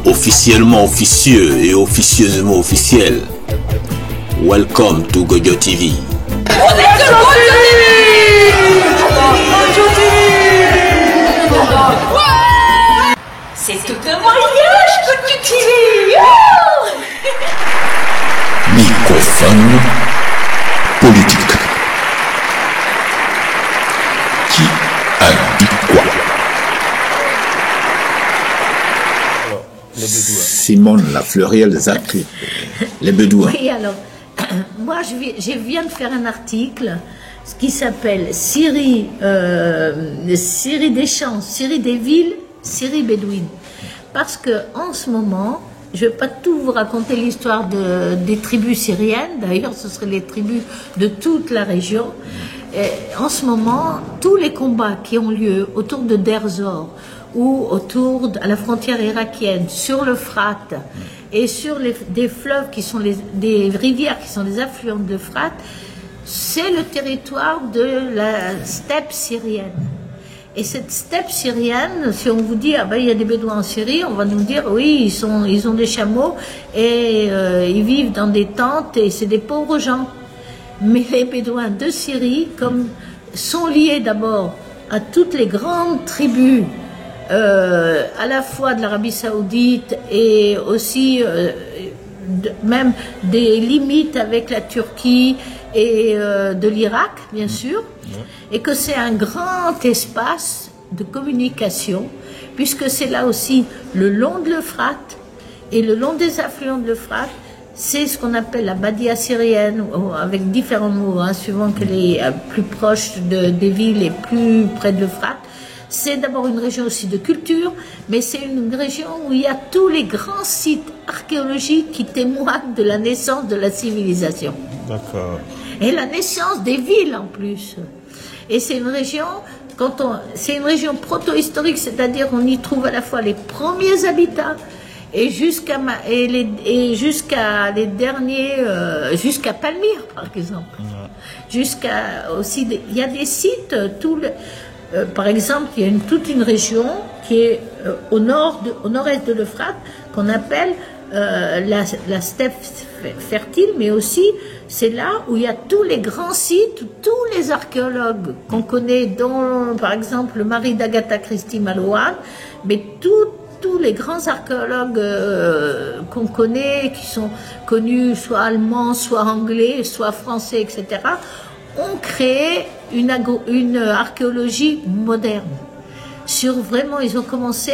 Officiellement officieux et officieusement officiel. Welcome to Gojo TV. C'est tout un voyage, Gojo TV. Microphone politique. Qui a dit quoi? Simone la Fleuriel Zaki, les Bédouins. Oui, alors, moi je viens de faire un article qui s'appelle Syrie des champs, Syrie des villes, Syrie bédouine. Parce que en ce moment, je ne vais pas tout vous raconter l'histoire des tribus syriennes, d'ailleurs ce seraient les tribus de toute la région. Et en ce moment, tous les combats qui ont lieu autour de Deir Zor, ou autour à la frontière irakienne, sur l'Euphrate et sur des fleuves qui sont des rivières qui sont des affluents de l'Euphrate, c'est le territoire de la steppe syrienne. Et cette steppe syrienne, si on vous dit ah ben il y a des Bédouins en Syrie, on va nous dire oui ils ont des chameaux et ils vivent dans des tentes et c'est des pauvres gens. Mais les Bédouins de Syrie, comme sont liés d'abord à toutes les grandes tribus. À la fois de l'Arabie Saoudite et aussi même des limites avec la Turquie et de l'Irak, bien sûr, et que c'est un grand espace de communication, puisque c'est là aussi le long de l'Euphrate et le long des affluents de l'Euphrate, c'est ce qu'on appelle la Badia syrienne, avec différents mots, hein, suivant qu'elle est plus proche des villes et plus près de l'Euphrate. C'est d'abord une région aussi de culture, mais c'est une région où il y a tous les grands sites archéologiques qui témoignent de la naissance de la civilisation. D'accord. Et la naissance des villes en plus. Et c'est une région, c'est une région proto-historique, c'est-à-dire on y trouve à la fois les premiers habitats et jusqu'à les derniers, jusqu'à Palmyre par exemple. Jusqu'à aussi, il y a des sites, par exemple, il y a toute une région qui est au nord-est de l'Euphrate, qu'on appelle la steppe fertile, mais aussi c'est là où il y a tous les grands sites, tous les archéologues qu'on connaît, dont par exemple le mari d'Agatha Christie Malouane, mais tous les grands archéologues qu'on connaît, qui sont connus soit allemands, soit anglais, soit français, etc., ont créé une archéologie moderne. Ils ont commencé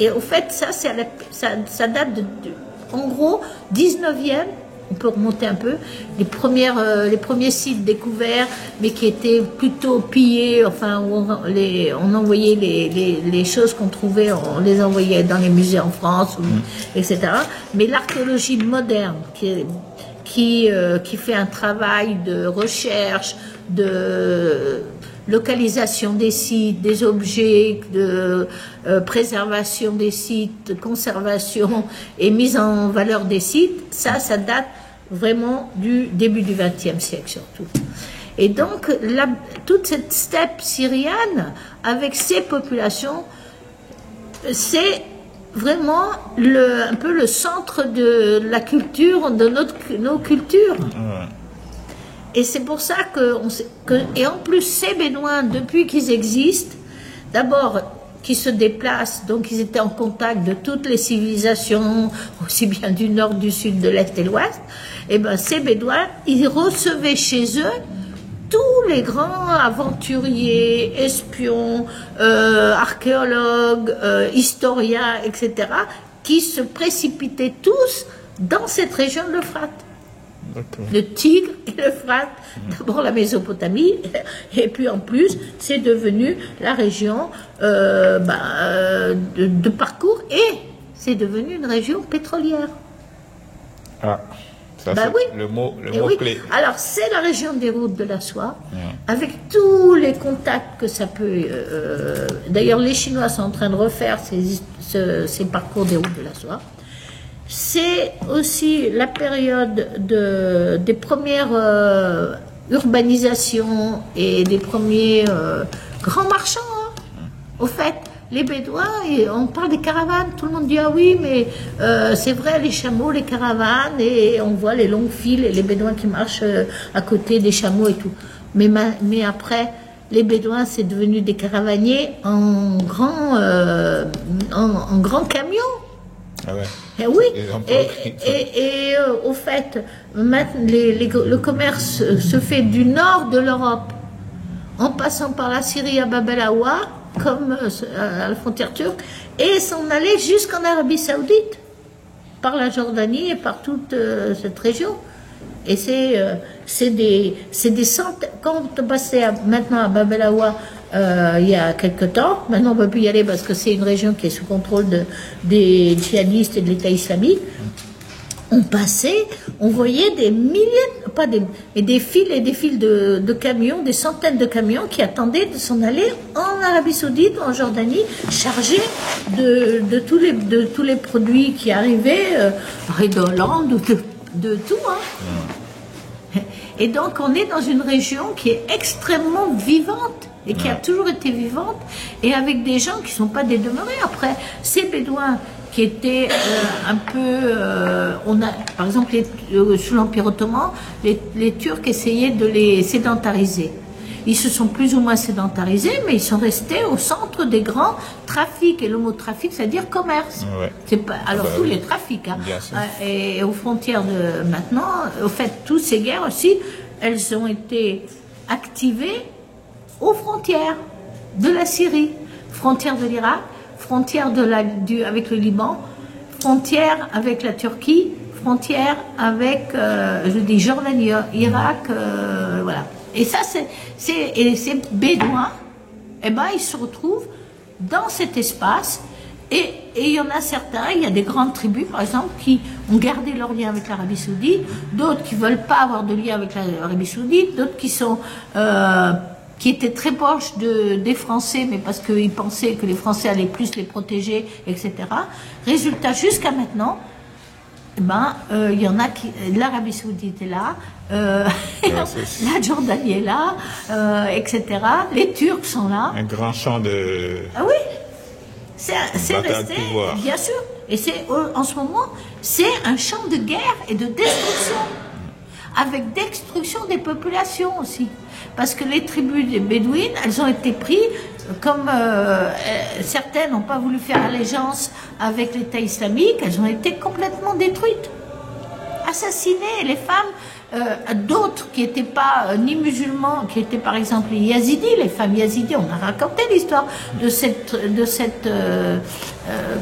et au fait, ça date en gros, 19e, on peut remonter un peu, les premiers sites découverts, mais qui étaient plutôt pillés, enfin, où on envoyait les choses qu'on trouvait, on les envoyait dans les musées en France, etc. Mais l'archéologie moderne, qui fait un travail de recherche, de localisation des sites, des objets, de préservation des sites, de conservation et mise en valeur des sites, ça date vraiment du début du XXe siècle surtout. Et donc, toute cette steppe syrienne, avec ses populations, c'est vraiment un peu le centre de la culture, de nos cultures. Et c'est pour ça et en plus ces Bédouins, depuis qu'ils existent, d'abord qui se déplacent, donc ils étaient en contact de toutes les civilisations, aussi bien du nord, du sud, de l'est et de l'ouest, et bien ces Bédouins, ils recevaient chez eux tous les grands aventuriers, espions, archéologues, historiens, etc., qui se précipitaient tous dans cette région de l'Euphrate. Le Tigre et l'Euphrate, d'abord la Mésopotamie, et puis en plus, c'est devenu la région de parcours, et c'est devenu une région pétrolière. Ah, ça c'est oui. le mot Oui. clé. Alors, c'est la région des routes de la soie, avec tous les contacts que ça peut... D'ailleurs, les Chinois sont en train de refaire ces parcours des routes de la soie. C'est aussi la période des premières urbanisation et des premiers grands marchands. Hein. Au fait, les Bédouins, on parle des caravanes, tout le monde dit ah oui, mais c'est vrai, les chameaux, les caravanes, et on voit les longues files et les Bédouins qui marchent à côté des chameaux et tout. Mais après, les Bédouins, c'est devenu des caravaniers en grands camions. Ah ouais. Et oui, et au fait, le commerce se fait du nord de l'Europe, en passant par la Syrie à Bab el Awa, comme à la frontière turque, et s'en aller jusqu'en Arabie Saoudite, par la Jordanie et par toute cette région. Et c'est des centaines. Quand on passait maintenant à Bab el Awa, il y a quelque temps, maintenant on ne peut plus y aller parce que c'est une région qui est sous contrôle des djihadistes et de l'État islamique. On passait, on voyait des milliers, mais des files et des files de camions, des centaines de camions qui attendaient de s'en aller en Arabie Saoudite ou en Jordanie, chargés de tous les produits qui arrivaient, d'Hollande, de tout. Hein. Et donc on est dans une région qui est extrêmement vivante et qui a toujours été vivante, et avec des gens qui ne sont pas des demeurés. Après, ces Bédouins qui étaient un peu... par exemple, sous l'Empire ottoman, les Turcs essayaient de les sédentariser. Ils se sont plus ou moins sédentarisés, mais ils sont restés au centre des grands trafics. Et le mot trafic, c'est-à-dire commerce. Ouais. C'est pas, alors tous les trafics. Hein. Et aux frontières de maintenant, au fait, toutes ces guerres aussi, elles ont été activées aux frontières de la Syrie, frontières de l'Irak, frontière avec le Liban, frontière avec la Turquie, frontière avec, je dis Jordanie, Irak, voilà. Et ça, ces Bédouins, eh ben, ils se retrouvent dans cet espace, et il y en a certains, il y a des grandes tribus, par exemple, qui ont gardé leur lien avec l'Arabie Saoudite, d'autres qui ne veulent pas avoir de lien avec l'Arabie Saoudite, d'autres qui étaient très proches des Français, mais parce qu'ils pensaient que les Français allaient plus les protéger, etc. Résultat, jusqu'à maintenant, il y en a qui... L'Arabie Saoudite est là, la Jordanie est là, etc. Les Turcs sont là. Un grand champ de... Ah oui, c'est resté, bien sûr. Et en ce moment, c'est un champ de guerre et de destruction, avec destruction des populations aussi. Parce que les tribus des Bédouines, elles ont été prises, comme certaines n'ont pas voulu faire allégeance avec l'État islamique, elles ont été complètement détruites, assassinées. Les femmes, d'autres qui n'étaient pas ni musulmans, qui étaient par exemple les Yazidis, les femmes Yazidis, on a raconté l'histoire de cette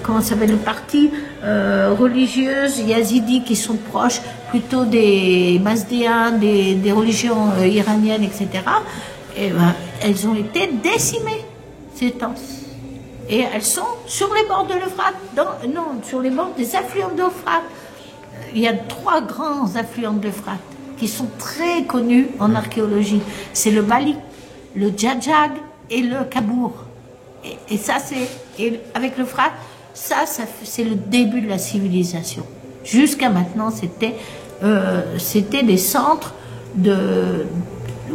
comment s'appelle, le parti religieuse Yazidis qui sont proches plutôt des Mazdéens, des religions iraniennes, etc. Et elles ont été décimées ces temps. Et elles sont sur les bords de l'Euphrate, sur les bords des affluents de l'Euphrate. Il y a 3 grands affluents de l'Euphrate qui sont très connus en archéologie. C'est le Bali, le Djadjag et le Kabour. Et ça, avec l'Euphrate, c'est le début de la civilisation. Jusqu'à maintenant, c'était des centres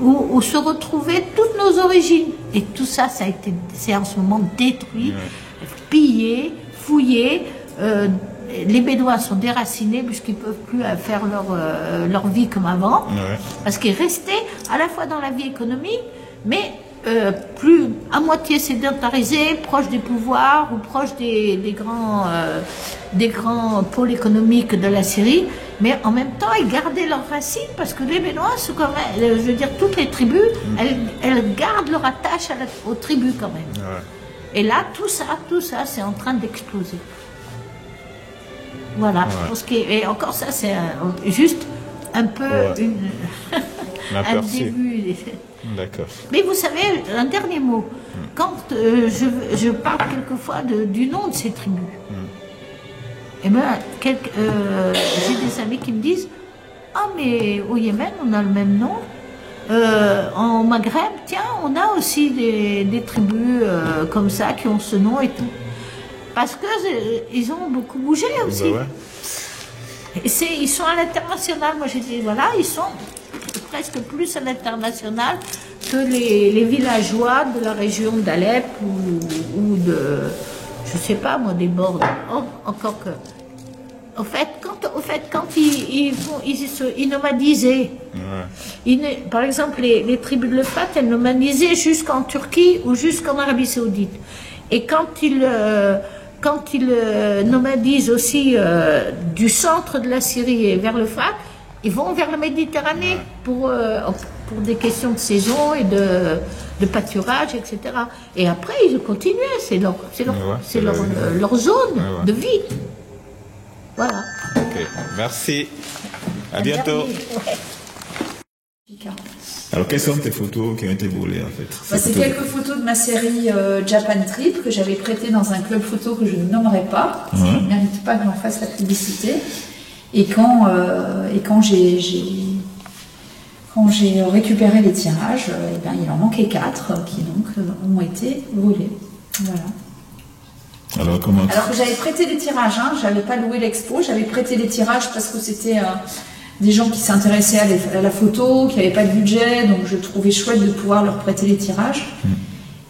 où se retrouvaient toutes nos origines. Et tout ça, c'est en ce moment détruit, pillé, fouillé. Les Bédouins sont déracinés puisqu'ils ne peuvent plus faire leur vie comme avant. Parce qu'ils restaient à la fois dans la vie économique, mais plus à moitié sédentarisés, proches des pouvoirs ou proches des grands pôles économiques de la Syrie, mais en même temps ils gardaient leurs racines, parce que les Bédouins, je veux dire, toutes les tribus, elles gardent leur attache aux tribus quand même. Et là, tout ça, c'est en train d'exploser. Voilà. Et encore ça, c'est juste un peu un début. D'accord. Mais vous savez, un dernier mot. Quand je parle quelquefois du nom de ces tribus, et ben, j'ai des amis qui me disent « Ah, mais au Yémen, on a le même nom. En Maghreb, tiens, on a aussi des tribus comme ça qui ont ce nom et tout. » Parce qu'ils ont beaucoup bougé aussi. Ils sont à l'international. Moi, j'ai dit, voilà, ils sont presque plus à l'international que les villageois de la région d'Alep ou de, je sais pas moi, des bords. Oh, encore que. Au fait, quand ils nomadisaient, par exemple, les tribus de l'Euphrate, elles nomadisaient jusqu'en Turquie ou jusqu'en Arabie Saoudite. Et quand ils nomadisent aussi du centre de la Syrie et vers l'Euphrate, ils vont vers la Méditerranée pour des questions de saison et de pâturage, etc. Et après, ils continuaient, c'est leur zone de vie. Voilà. Ok, merci. À bientôt. Alors, quelles sont tes photos qui ont été volées en fait? C'est quelques photos de ma série Japan Trip que j'avais prêtée dans un club photo que je ne nommerai pas. Ça ne mérite pas que j'en fasse la publicité. Et quand j'ai récupéré les tirages, il en manquait 4 qui donc ont été volés. Voilà. Alors que j'avais prêté les tirages, j'avais pas loué l'expo, j'avais prêté les tirages parce que c'était des gens qui s'intéressaient à la photo, qui n'avaient pas de budget, donc je trouvais chouette de pouvoir leur prêter les tirages.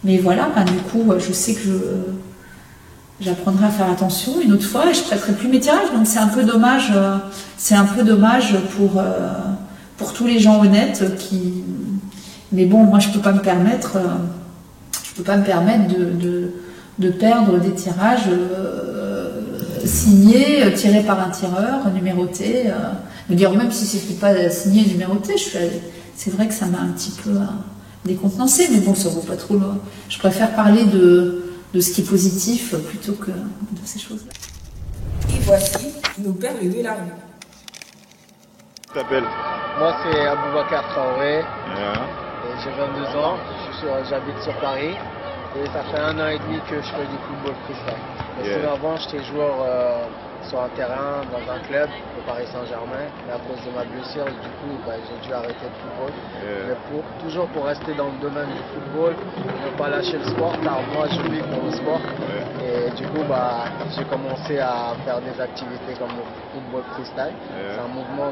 Mais voilà, du coup, je sais que j'apprendrai à faire attention une autre fois et je prêterai plus mes tirages, donc c'est un peu dommage. Pour tous les gens honnêtes qui. Mais bon, moi je peux pas me permettre de perdre des tirages signés, tirés par un tireur, numérotés. Même si c'était pas signé, numéroté, c'est vrai que ça m'a un petit peu décontenancé, mais bon, ça vaut pas trop loin. Je préfère parler de ce qui est positif plutôt que de ces choses-là. Et voici nos perles de la rue. Tu t'appelles? Moi, c'est Aboubacar Traoré. Et j'ai 22 ans. J'habite sur Paris. Et ça fait 1 an et demi que je fais du football freestyle. Sinon, avant, j'étais joueur sur un terrain, dans un club, au Paris Saint-Germain. Mais à cause de ma blessure, du coup, j'ai dû arrêter le football. Mais toujours pour rester dans le domaine du football, ne pas lâcher le sport, car moi, je vis pour le sport. Et du coup, j'ai commencé à faire des activités comme le football freestyle. C'est un mouvement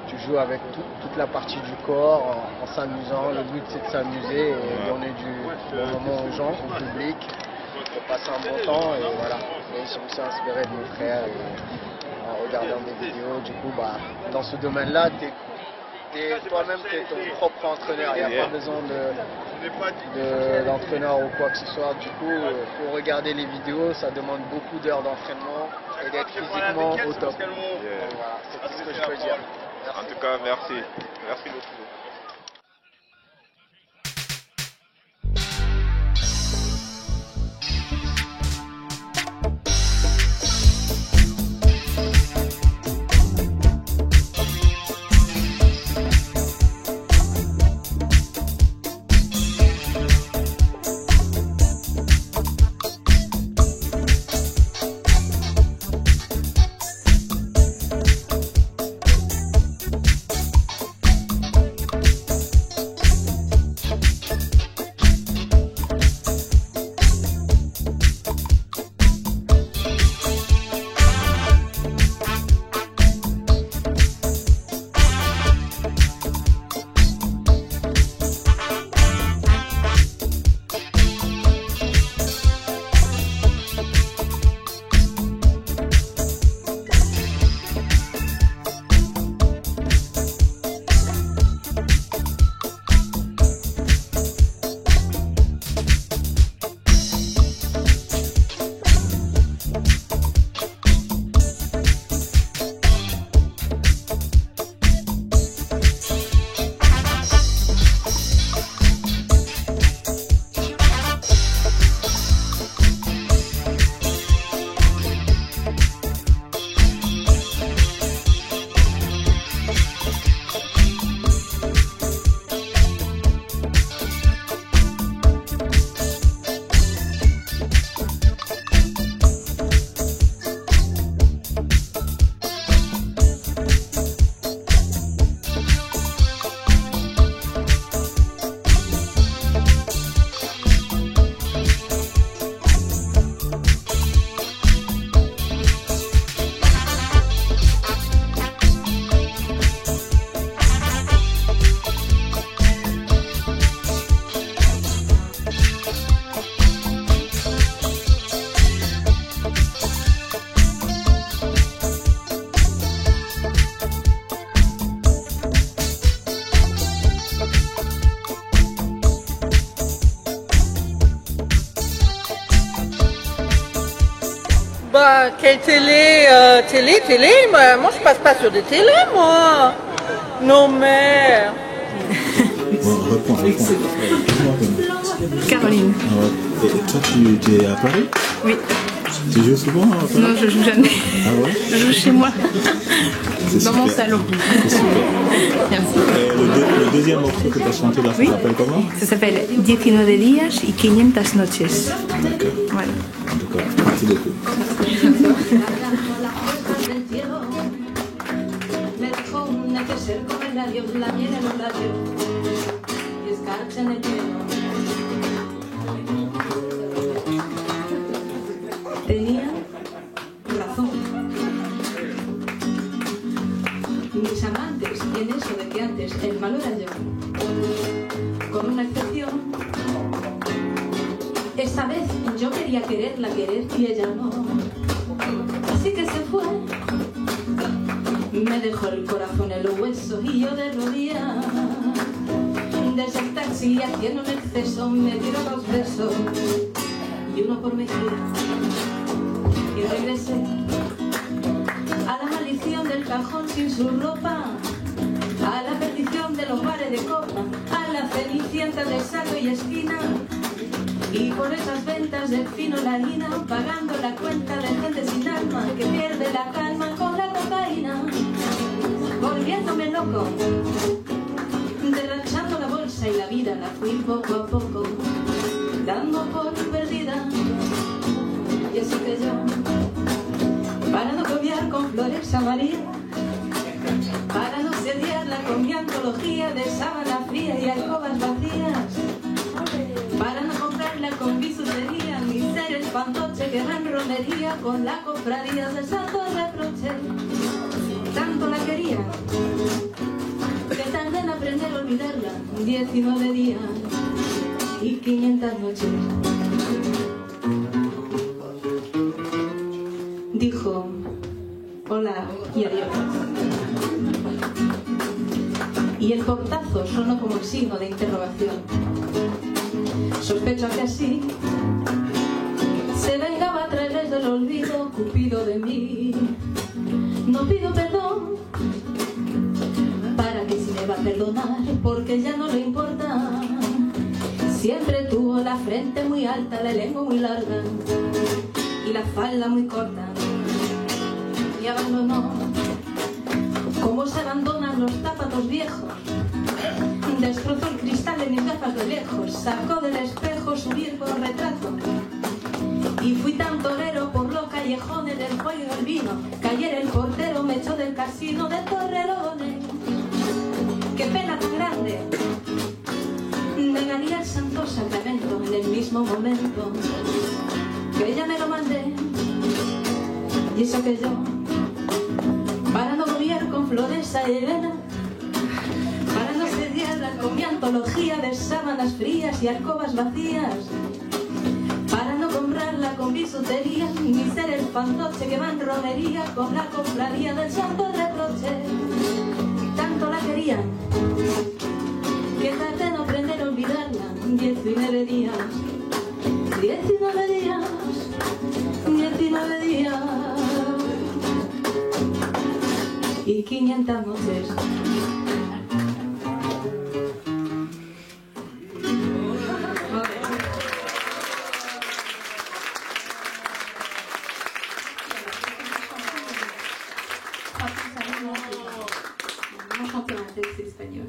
tu joues avec toute la partie du corps en s'amusant. Le but, c'est de s'amuser et donner du bon moment aux gens, au public, pour passer un bon temps. Et voilà. Et je me suis inspiré de mes frères en regardant des vidéos. Du coup, dans ce domaine-là, toi-même, tu es ton propre entraîneur. Il n'y a pas besoin d'entraîneur ou quoi que ce soit. Du coup, pour regarder les vidéos, ça demande beaucoup d'heures d'entraînement et d'être physiquement au top. Voilà, c'est tout ce que je peux dire. Merci. En tout cas, merci. Merci beaucoup. quelle télé télé moi je passe pas sur des télés, moi. Non, mais... Bon, reprends. Caroline. Et toi, tu es à Paris? Oui. Tu joues souvent à Paris? Non, je joue jamais. Ah ouais? Je joue chez moi. C'est dans super. mon salon. C'est super. Merci. Le deuxième morceau que tu as chanté là, ça s'appelle comment? Ça s'appelle 19 días y 500 noches. D'accord. Voilà. D'accord. Merci beaucoup. Tenía razón. Mis amantes, en eso de que antes el malo era yo, con una excepción. Esta vez yo quería quererla querer y ella no. Así que se fue. Me dejó el corazón en los huesos y yo de rodillas. Desde el taxi haciendo un exceso me tiró 2 besos y uno por mejilla. Y regresé a la maldición del cajón sin su ropa, a la perdición de los bares de copa, a la cenicienta de saco y esquina. Y por esas ventas del fino la harina, pagando la cuenta de gente sin alma que pierde la calma con la cocaína, volviéndome loco, derrachando la bolsa y la vida la fui poco a poco dando por perdida. Y así que yo, para no copiar con flores a María, para no sediarla con mi antología de sábana fría y alcobas vacías, para no comprarla con bisutería, ni ser el fantoche que va en romería con la cofradía del santo reproche. Tanto la quería que tardé en aprender a olvidarla, 19 días y 500 noches. Dijo hola y adiós. Y el portazo sonó como el signo de interrogación. Sospecho que así se vengaba a través del olvido Cupido de mí. No pido perdón, para que si me va a perdonar, porque ya no le importa. Siempre tuvo la frente muy alta, la lengua muy larga y la falda muy corta. Y abandonó, como se abandonan los zapatos viejos. Destrozó el cristal de mis gafas de lejos, sacó del espejo su viejo retrato. Y fui tan torero por los callejones del juego y del vino, que ayer el portero me echó del casino de Torrelones. ¡Qué pena tan grande! Negaría el santo sacramento en el mismo momento que ella me lo mandé. Y eso que yo, para no gobiar con flores a Elena, para no sediarla con mi antología de sábanas frías y alcobas vacías, para no comprarla con bisutería, ni ser el fantoche que va en romería con la cofradía del santo reproche. Tanto la quería que tardé en aprender a olvidarla, 19 días, 19 días, 19 días y 500 noches. Vamos a cantar un texto español.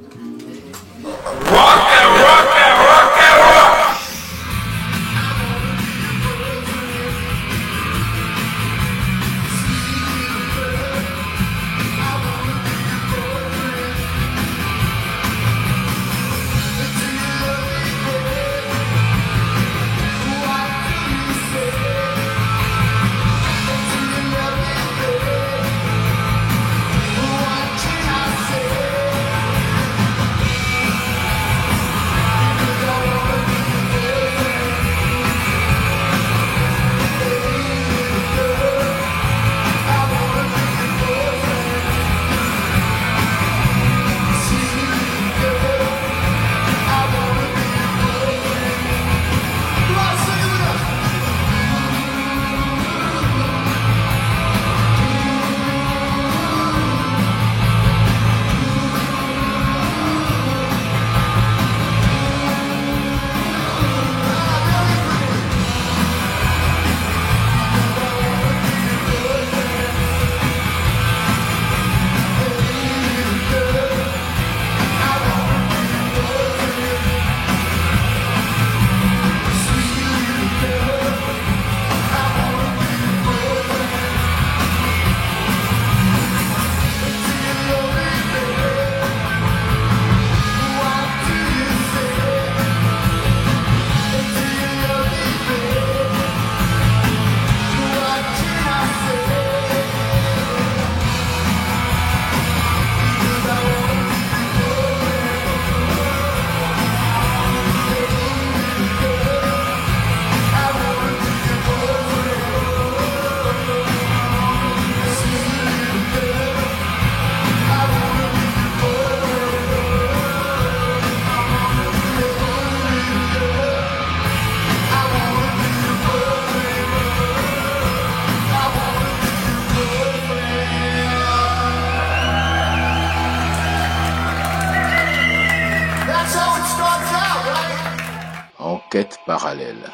conquêtes parallèles.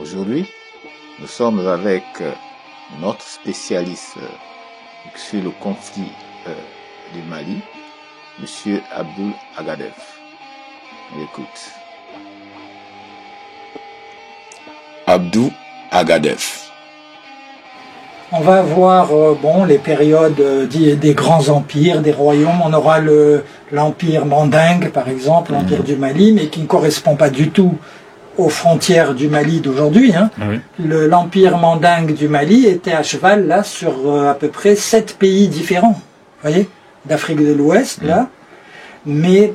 Aujourd'hui, nous sommes avec notre spécialiste sur le conflit du Mali, M. Abdou Agadef. On écoute. Abdou Agadef. On va voir les périodes des grands empires, des royaumes. On aura l'empire mandingue, par exemple, l'empire du Mali, mais qui ne correspond pas du tout aux frontières du Mali d'aujourd'hui. Hein. Oui. L'empire mandingue du Mali était à cheval là sur à peu près 7 pays différents, vous voyez, d'Afrique de l'Ouest là. Mais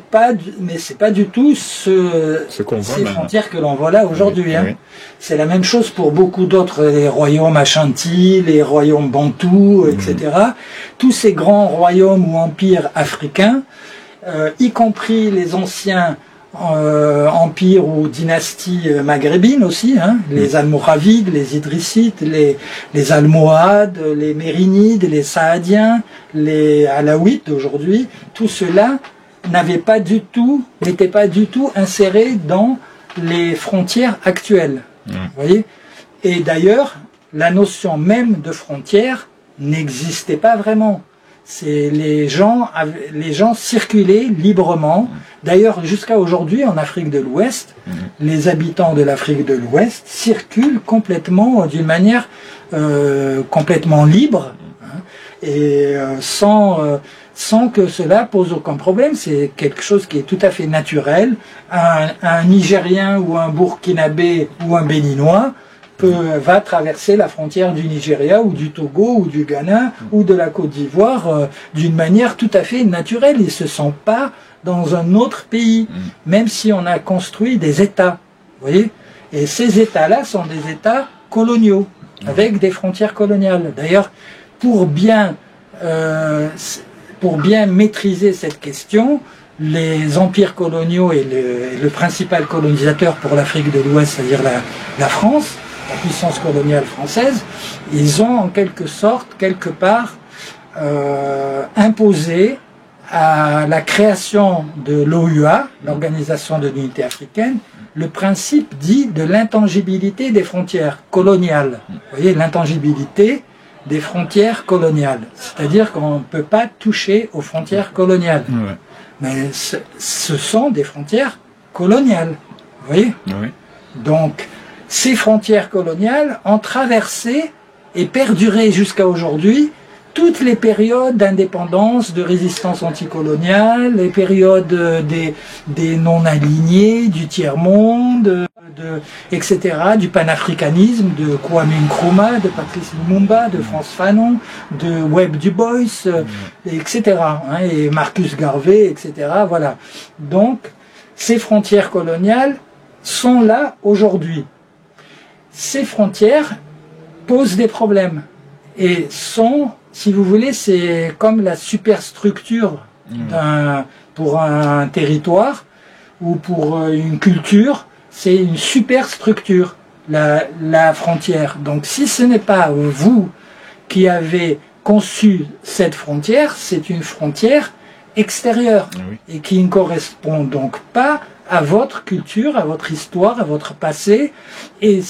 c'est pas du tout ces frontières que l'on voit là aujourd'hui. Oui, hein. Oui. C'est la même chose pour beaucoup d'autres, les royaumes Ashanti, les royaumes Bantous, etc. Tous ces grands royaumes ou empires africains, y compris les anciens empires ou dynasties maghrébines aussi, hein, les Almoravides, les Idrissites, les Almohades, les Mérinides, les Saadiens, les Alaouites d'aujourd'hui, tout cela n'était pas du tout inséré dans les frontières actuelles. Vous voyez ? Et d'ailleurs, la notion même de frontière n'existait pas vraiment. Les gens circulaient librement. D'ailleurs, jusqu'à aujourd'hui, en Afrique de l'Ouest, les habitants de l'Afrique de l'Ouest circulent complètement d'une manière complètement libre, hein, et sans que cela pose aucun problème. C'est quelque chose qui est tout à fait naturel. Un Nigérien ou un Burkinabé ou un Béninois va traverser la frontière du Nigeria ou du Togo ou du Ghana ou de la Côte d'Ivoire d'une manière tout à fait naturelle. Ils ne se sentent pas dans un autre pays, même si on a construit des États. Vous voyez ? Et ces États-là sont des États coloniaux, avec des frontières coloniales. D'ailleurs, pour bien maîtriser cette question, les empires coloniaux et le principal colonisateur pour l'Afrique de l'Ouest, c'est-à-dire la France, la puissance coloniale française, ils ont en quelque sorte, quelque part, imposé à la création de l'OUA, l'Organisation de l'Unité africaine, le principe dit de l'intangibilité des frontières coloniales. Vous voyez, l'intangibilité des frontières coloniales. C'est-à-dire qu'on ne peut pas toucher aux frontières coloniales. Ouais. Mais ce sont des frontières coloniales. Vous voyez ? Ouais. Donc, ces frontières coloniales ont traversé et perduré jusqu'à aujourd'hui toutes les périodes d'indépendance, de résistance anticoloniale, les périodes des non-alignés, du tiers-monde, etc., du panafricanisme, de Kwame Nkrumah, de Patrice Lumumba, de Frantz Fanon, de Webb Du Bois, etc., hein, et Marcus Garvey, etc., voilà. Donc, ces frontières coloniales sont là aujourd'hui. Ces frontières posent des problèmes et sont, si vous voulez, c'est comme la superstructure pour un territoire ou pour une culture, c'est une superstructure, la frontière. Donc si ce n'est pas vous qui avez conçu cette frontière, c'est une frontière extérieure et qui ne correspond donc pas à votre culture, à votre histoire, à votre passé. Et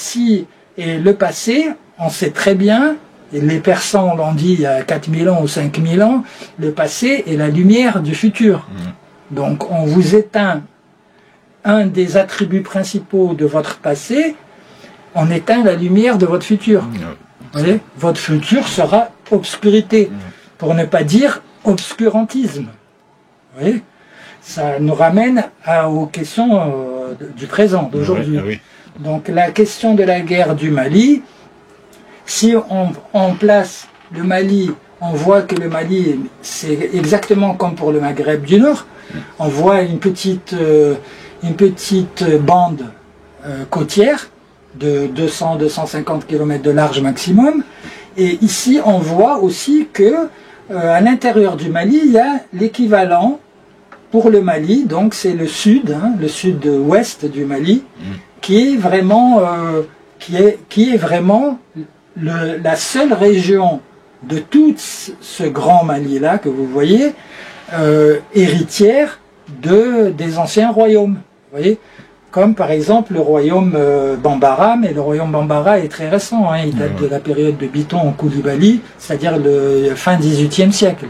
le passé, on sait très bien, et les Persans l'ont dit il y a 4000 ans ou 5000 ans, le passé est la lumière du futur. Donc on vous éteint un des attributs principaux de votre passé, on éteint la lumière de votre futur. Vous voyez, votre futur sera obscurité, pour ne pas dire obscurantisme. Vous voyez, ça nous ramène aux questions du présent, d'aujourd'hui. Donc la question de la guerre du Mali, si on place le Mali, on voit que le Mali, c'est exactement comme pour le Maghreb du Nord, on voit une petite bande côtière de 200-250 km de large maximum, et ici on voit aussi que à l'intérieur du Mali, il y a l'équivalent pour le Mali, donc c'est le sud, hein, le sud-ouest du Mali, qui est vraiment, la seule région de tout ce grand Mali-là que vous voyez, héritière des anciens royaumes. Vous voyez, comme par exemple le royaume Bambara, mais le royaume Bambara est très récent, hein, il date de la période de Biton en Koulibaly, c'est-à-dire le fin XVIIIe siècle.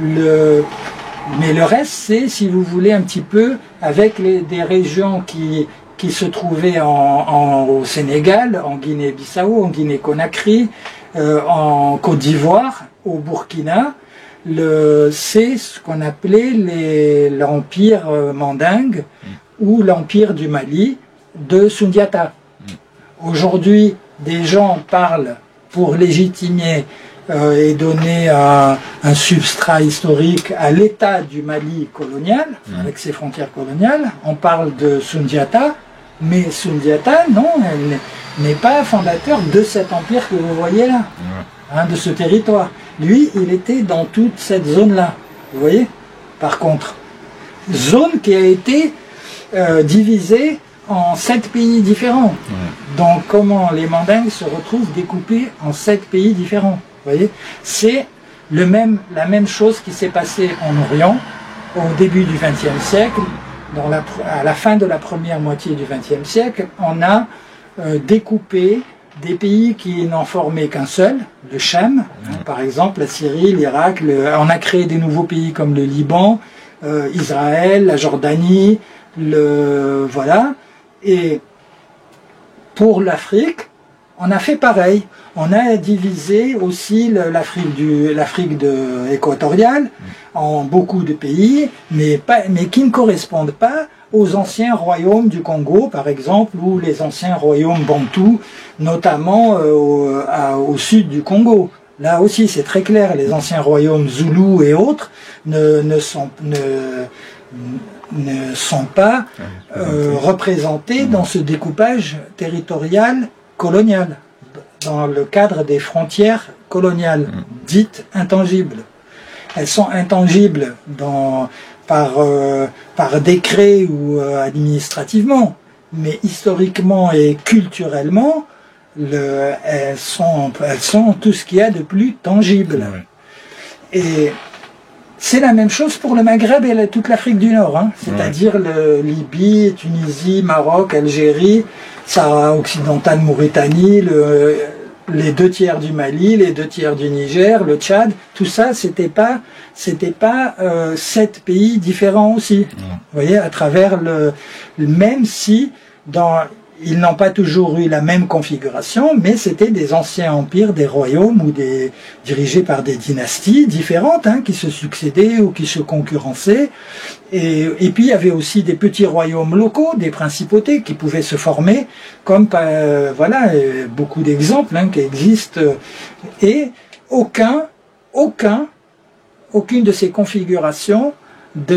Mais le reste, c'est, si vous voulez, un petit peu avec des régions qui se trouvaient au Sénégal, en Guinée-Bissau, en Guinée-Conakry, en Côte d'Ivoire, au Burkina. C'est ce qu'on appelait l'empire mandingue ou l'empire du Mali de Sundiata. Aujourd'hui, des gens parlent pour légitimer et donner un substrat historique à l'état du Mali colonial, avec ses frontières coloniales. On parle de Sundiata, mais Sundiata, non, elle n'est pas fondateur de cet empire que vous voyez là, hein, de ce territoire. Lui, il était dans toute cette zone-là, vous voyez. Par contre, zone qui a été divisée en 7 pays différents. Donc comment les Mandingues se retrouvent découpés en 7 pays différents. Vous voyez, c'est la même chose qui s'est passée en Orient au début du XXe siècle. À la fin de la première moitié du XXe siècle, on a découpé des pays qui n'en formaient qu'un seul, le Cham, par exemple, la Syrie, l'Irak. On a créé des nouveaux pays comme le Liban, Israël, la Jordanie, voilà. Et pour l'Afrique, on a fait pareil. On a divisé aussi l'Afrique équatoriale en beaucoup de pays, mais qui ne correspondent pas aux anciens royaumes du Congo, par exemple, ou les anciens royaumes bantous, notamment au sud du Congo. Là aussi, c'est très clair, les anciens royaumes zoulous et autres ne sont pas représentés dans ce découpage territorial colonial, dans le cadre des frontières coloniales, dites intangibles. Elles sont intangibles par décret ou administrativement, mais historiquement et culturellement, elles sont tout ce qu'il y a de plus tangible. Et c'est la même chose pour le Maghreb et toute l'Afrique du Nord, hein. C'est-à-dire Libye, Tunisie, Maroc, Algérie, Sahara occidental, Mauritanie, les 2 tiers du Mali, les 2 tiers du Niger, le Tchad, tout ça, c'était pas 7 pays différents aussi. Vous voyez, à travers même si ils n'ont pas toujours eu la même configuration, mais c'était des anciens empires, des royaumes dirigés par des dynasties différentes, hein, qui se succédaient ou qui se concurrençaient. Et puis il y avait aussi des petits royaumes locaux, des principautés qui pouvaient se former, comme voilà, beaucoup d'exemples, hein, qui existent. Et aucune de ces configurations,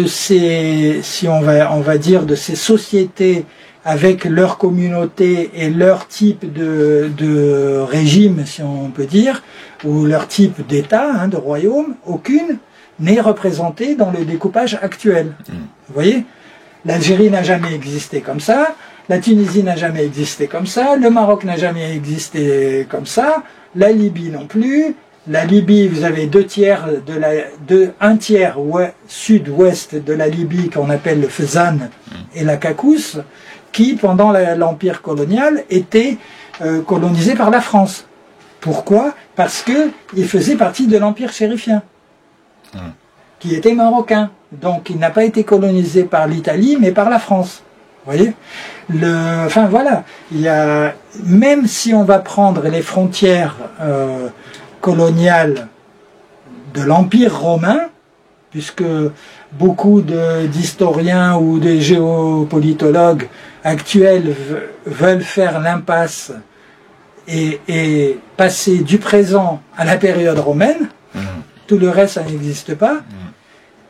si on va dire de ces sociétés avec leur communauté et leur type de régime, si on peut dire, ou leur type d'État, hein, de royaume, aucune n'est représentée dans le découpage actuel. Vous voyez, l'Algérie n'a jamais existé comme ça, la Tunisie n'a jamais existé comme ça, le Maroc n'a jamais existé comme ça, la Libye non plus. La Libye, vous avez 2 tiers un tiers sud-ouest de la Libye qu'on appelle le Fezzan et la Kakous, qui pendant l'empire colonial était colonisé par la France. Pourquoi? Parce qu'il faisait partie de l'empire chérifien, qui était marocain. Donc il n'a pas été colonisé par l'Italie, mais par la France. Vous voyez, enfin voilà, même si on va prendre les frontières coloniales de l'Empire romain, puisque beaucoup d'historiens ou de géopolitologues actuels veulent faire l'impasse et passer du présent à la période romaine, tout le reste ça n'existe pas.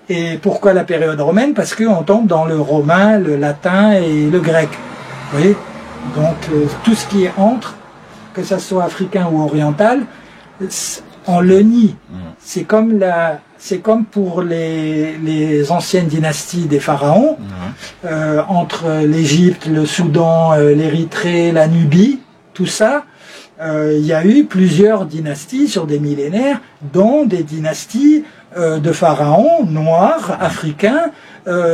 Et pourquoi la période romaine? Parce qu'on tombe dans le romain, le latin et le grec. Vous voyez, donc tout ce qui est entre, que ça soit africain ou oriental, on le nie. C'est comme pour les anciennes dynasties des pharaons, entre l'Égypte, le Soudan, l'Érythrée, la Nubie, tout ça, il y a eu plusieurs dynasties sur des millénaires, dont des dynasties de pharaons noirs, africains,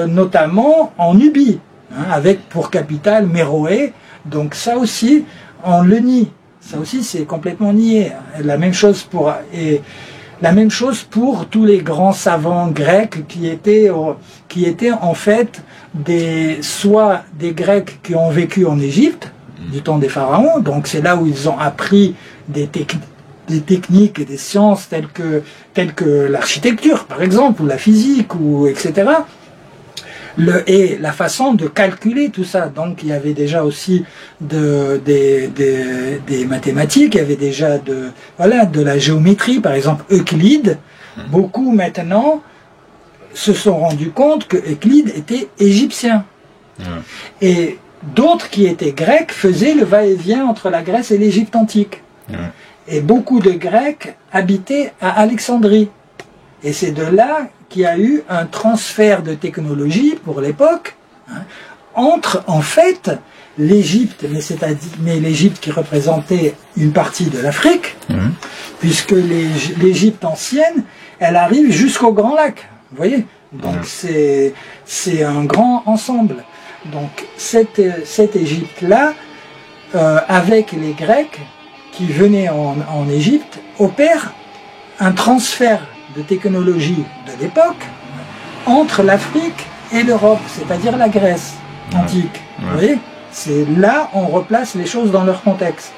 notamment en Nubie. hein, avec pour capitale Méroé. Donc ça aussi, on le nie. Ça aussi, c'est complètement nié. La même chose pour tous les grands savants grecs qui étaient en fait soit des Grecs qui ont vécu en Égypte du temps des pharaons. Donc c'est là où ils ont appris des techniques et des sciences telles que l'architecture, par exemple, ou la physique, ou etc. Et la façon de calculer tout ça. Donc il y avait déjà aussi des mathématiques, il y avait déjà de la géométrie, par exemple Euclide. Beaucoup maintenant se sont rendus compte que Euclide était égyptien. Et d'autres qui étaient grecs faisaient le va-et-vient entre la Grèce et l'Égypte antique. Et beaucoup de Grecs habitaient à Alexandrie. Et c'est de là qu'il y a eu un transfert de technologie pour l'époque, hein, entre en fait l'Égypte, mais l'Égypte qui représentait une partie de l'Afrique, puisque l'Égypte ancienne, elle arrive jusqu'au Grand Lac, vous voyez. Donc c'est un grand ensemble. Donc cette Égypte-là, avec les Grecs qui venaient en Égypte, opère un transfert de technologie de l'époque entre l'Afrique et l'Europe, c'est-à-dire la Grèce antique. Vous voyez, c'est là on replace les choses dans leur contexte.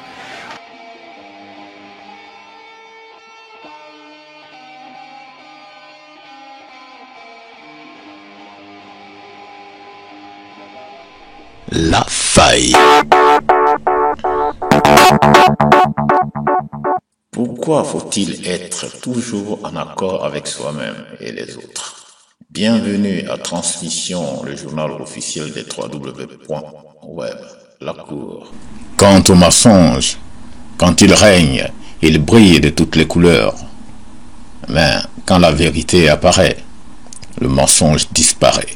La faille. Pourquoi faut-il être toujours en accord avec soi-même et les autres? Bienvenue à Transmission, le journal officiel des www.web, la cour. Quant au mensonge, quand il règne, il brille de toutes les couleurs. Mais quand la vérité apparaît, le mensonge disparaît,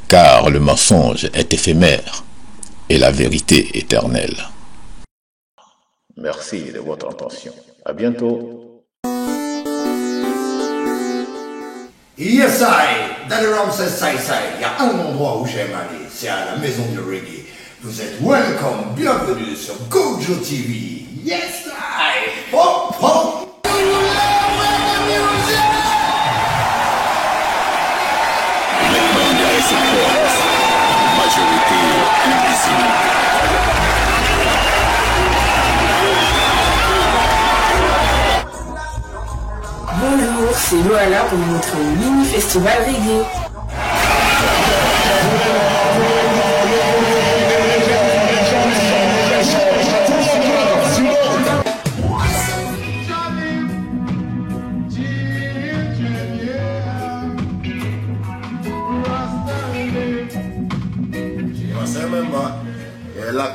car le mensonge est éphémère et la vérité éternelle. Merci de votre attention. À bientôt. Yes, I, Daddy Ramsey Sai, il y a un endroit où j'aime aller, c'est à la maison du reggae. Vous êtes welcome, bienvenue sur Gojo TV. Yes, I, hop, hop. Bonjour, c'est Loala pour vous montrer le mini-festival reggae.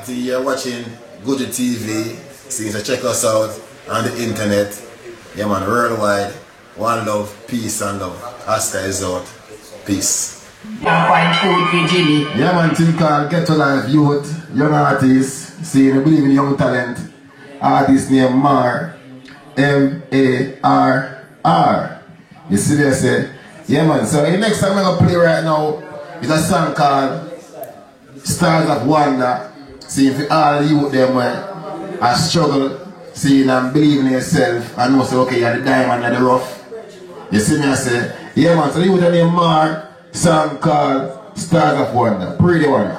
You're watching Gojo TV, so check us out on the internet. Yeah man, worldwide. One love, peace and love. Oscar is out. Peace. Yeah man, thing called Get to Life Youth, young artists, see, I believe in young talent. Artist named Mar, M-A-R-R. You see there, say? Yeah man, so the next time I'm going to play right now is a song called Stars of Wonder. See, if all you them I struggle, seeing and believing in yourself, and know say, okay, you're the diamond and the rough. You see me, I say, yeah man, so you with the name Mark, song called Stars of Wonder. Pretty one.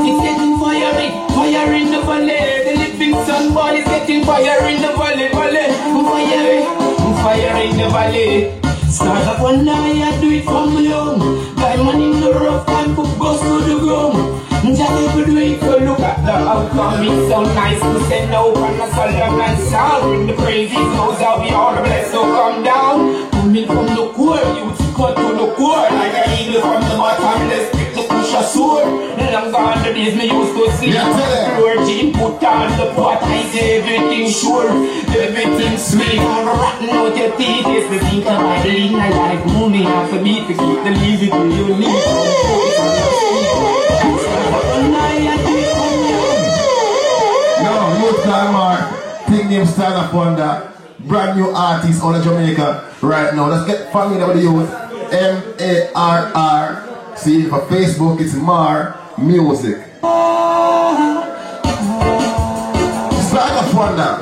It's getting fiery, fire in the valley. The living sun boy is getting fire in the valley, fire in the valley. Stars of Wonder, I do it from young. Diamond in the rough, time put goes to the ground. Just never do it, so look at the outcome. It's so nice to send out on a Solomon sound. Bring the praises, knows I'll be all the blessed, so come down. Coming from the core, you cut to the core. Like an eagle from the bottom, let's pick the push a sword. Long gone the days me used to see. Virgin put on the pot, I say everything sure. Everything sweet, rotten out your teeth. It's the thing about the lean, I like money. Have to beat to keep the leave it till you need. No, youth called Mark, thing named Stars of Wonder. brand new artists out of Jamaica right now. Let's get familiar with the youth. M-A-R-R. See, for Facebook it's Mar Music. Start of Wonder.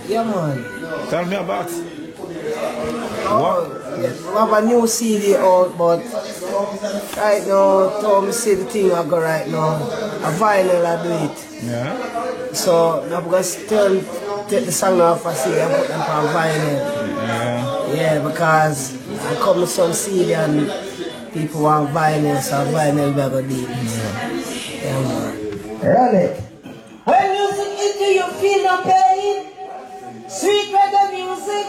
Yeah, man. Tell me about it. We have a new CD out, but right now, Tom see the thing I go right now. A vinyl I do it. Yeah. So I'm going to take the song off a CD and put them on vinyl. Yeah. Yeah, because I come with some CD and people want vinyl, so vinyl we go deal. Yeah, man. Run it. When music hit you, you feel no pain. Sweet reggae music.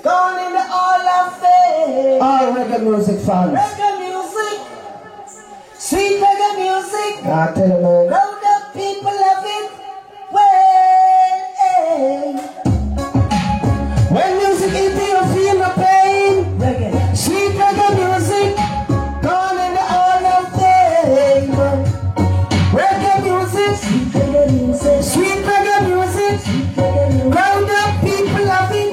Gone in the Hall of Fame. All reggae music fans. Reggae music. Sweet reggae music. I tell you, man. Crowd of people love it. Well, when music hits you, feel no pain. Reggae. Sweet reggae music. Gone in the Hall of Fame. Reggae music. Sweet reggae music. Crowd of people love it.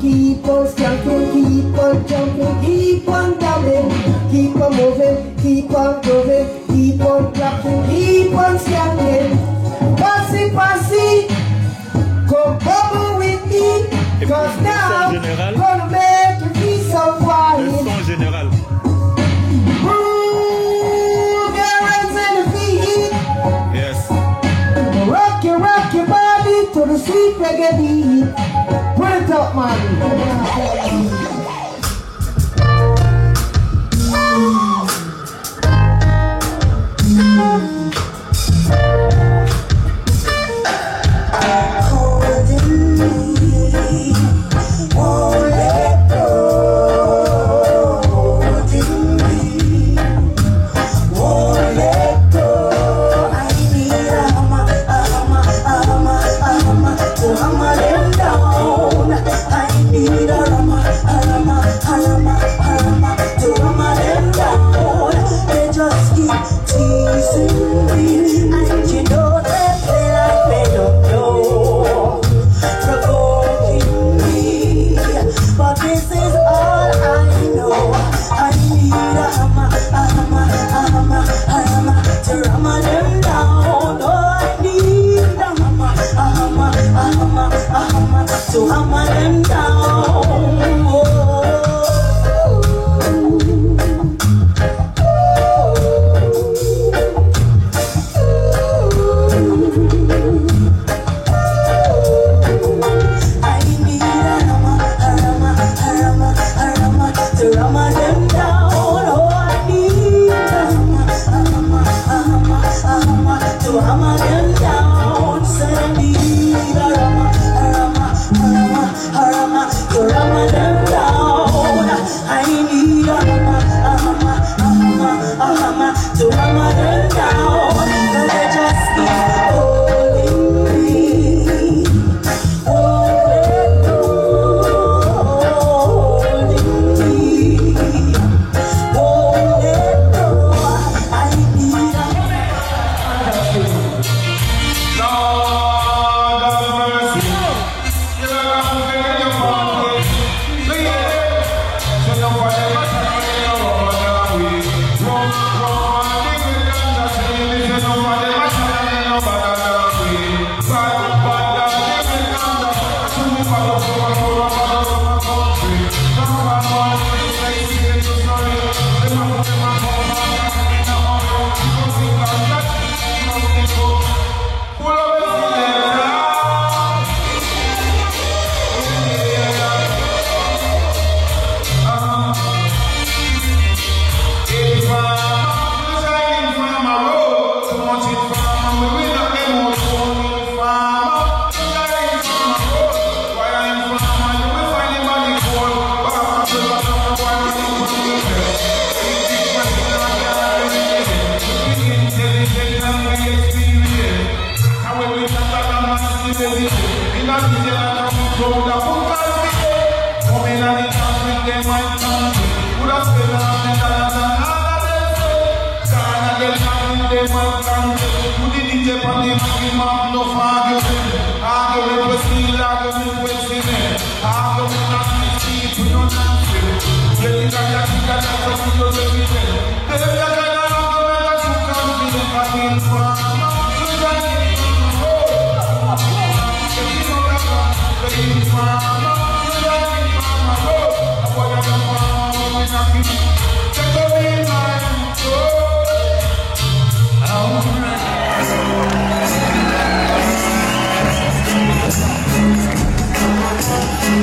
Keep on skanking, keep on jumping, keep on dabbing, keep on moving, keep on grooving, keep on clapping, keep on skanking. Passy, passy, come bubble with me, cause now gonna make you feel so quiet. Le son général. Move your hands and feet. Yes. Rock your body to the sweet reggae beat. Put it up, man. To hammer them down. I need a hammer to hammer them down. Oh, I need a hammer to hammer them down. So I need a hammer to hammer them down. I need a hammer to hammer them down. But they just keep holding me. Won't let go, holding me. Won't let go. I need a Lord of mercy.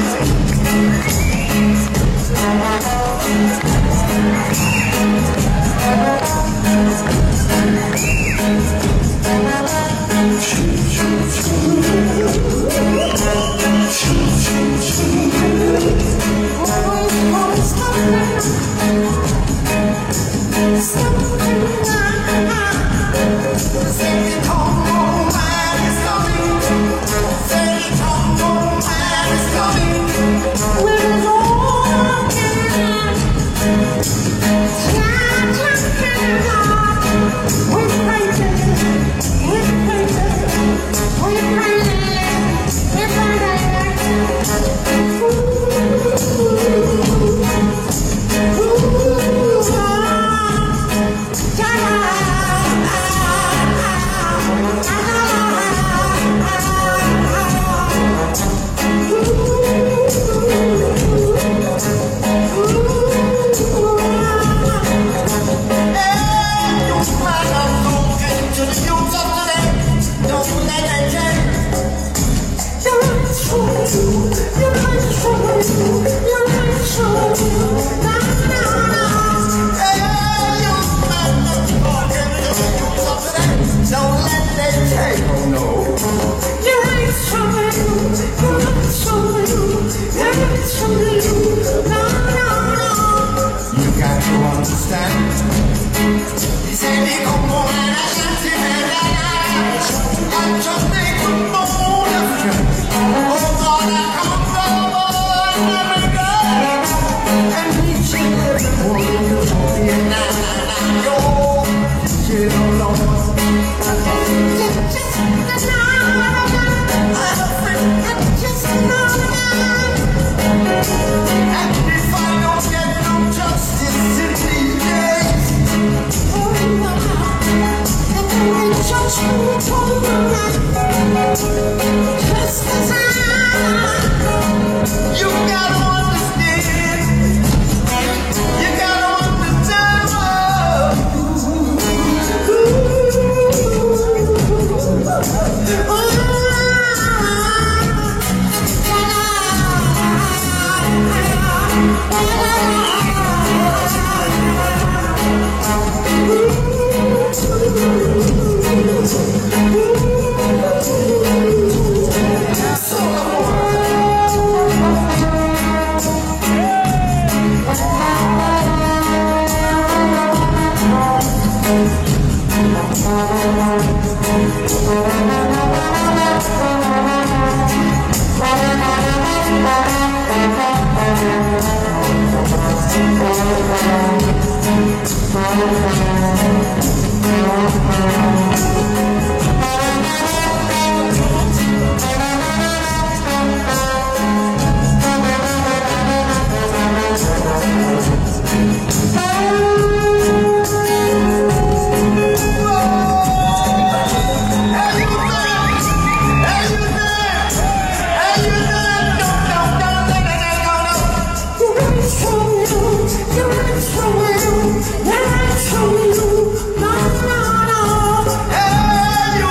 hammer. Hey, you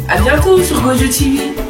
À bientôt sur Gojo TV.